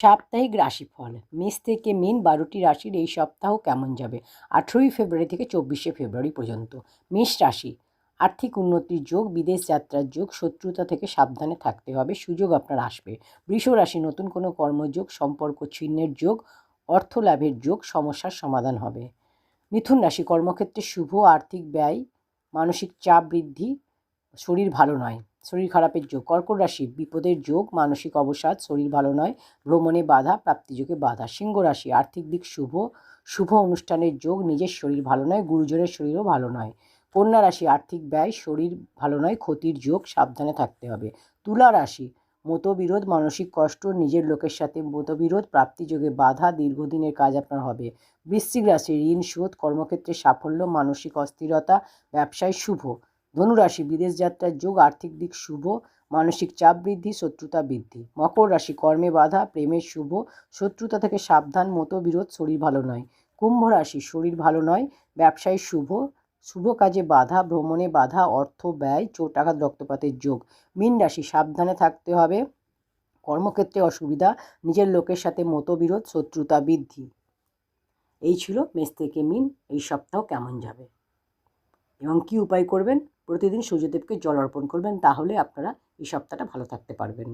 সাপ্তাহিক রাশিফল মেষ থেকে মীন 12টি রাশির এই সপ্তাহ কেমন যাবে 18 ফেব্রুয়ারি থেকে 24 ফেব্রুয়ারি পর্যন্ত। মেষ রাশি, আর্থিক উন্নতির যোগ, বিদেশ যাত্রার যোগ, শত্রুতা থেকে সাবধানে থাকতে হবে, সুযোগ আপনার আসবে। বৃষ রাশি, নতুন কোনো কর্মযোগ, সম্পর্ক ছিন্নের যোগ, অর্থ লাভের যোগ, সমস্যার সমাধান হবে। মিথুন রাশি, কর্মক্ষেত্রে শুভ, আর্থিক ব্যয়, মানসিক চাপ বৃদ্ধি, শরীর ভালো নয়, শরীর খারাপের যোগ। কর্কট রাশি, বিপদের যোগ, মানসিক অবসাদ, শরীর ভালো নয়, ভ্রমণে বাধা, প্রাপ্তিযোগে বাধা। সিংহ রাশি, আর্থিক দিক শুভ, শুভ অনুষ্ঠানের যোগ, নিজের শরীর ভালো নয়, গুরুজনের শরীরও ভালো নয়। কন্যা রাশি, আর্থিক ব্যয়, শরীর ভালো নয়, ক্ষতির যোগ, সাবধানে থাকতে হবে। তুলা রাশি, মতবিরোধ, মানসিক কষ্ট, নিজের লোকের সাথে মতবিরোধ, প্রাপ্তিযোগে বাধা, দীর্ঘদিনের কাজ আপনার হবে। বৃশ্চিক রাশি, ঋণ শোধ, কর্মক্ষেত্রে সাফল্য, মানসিক অস্থিরতা, ব্যবসায় শুভ। ধনুরাশি, বিদেশ যাত্রার যোগ, আর্থিক দিক শুভ, মানসিক চাপ বৃদ্ধি, শত্রুতা বৃদ্ধি। মকর রাশি, কর্মে বাধা, প্রেমের শুভ, শত্রুতা থেকে সাবধান, মতবিরোধ, শরীর ভালো নয়। কুম্ভ রাশি, শরীর ভালো নয়, ব্যবসায় শুভ, শুভ কাজে বাধা, ভ্রমণে বাধা, অর্থ ব্যয়, চোট আঘাত, রক্তপাতের যোগ। মীন রাশি, সাবধানে থাকতে হবে, কর্মক্ষেত্রে অসুবিধা, নিজের লোকের সাথে মতবিরোধ, শত্রুতা বৃদ্ধি। এই ছিল মেষ থেকে মীন এই সপ্তাহ কেমন যাবে এবং কি উপায় করবেন। প্রতিদিন সূর্যদেবকে জল অর্পণ করবেন, তাহলে আপনারা এই সপ্তাহটা ভালো থাকতে পারবেন।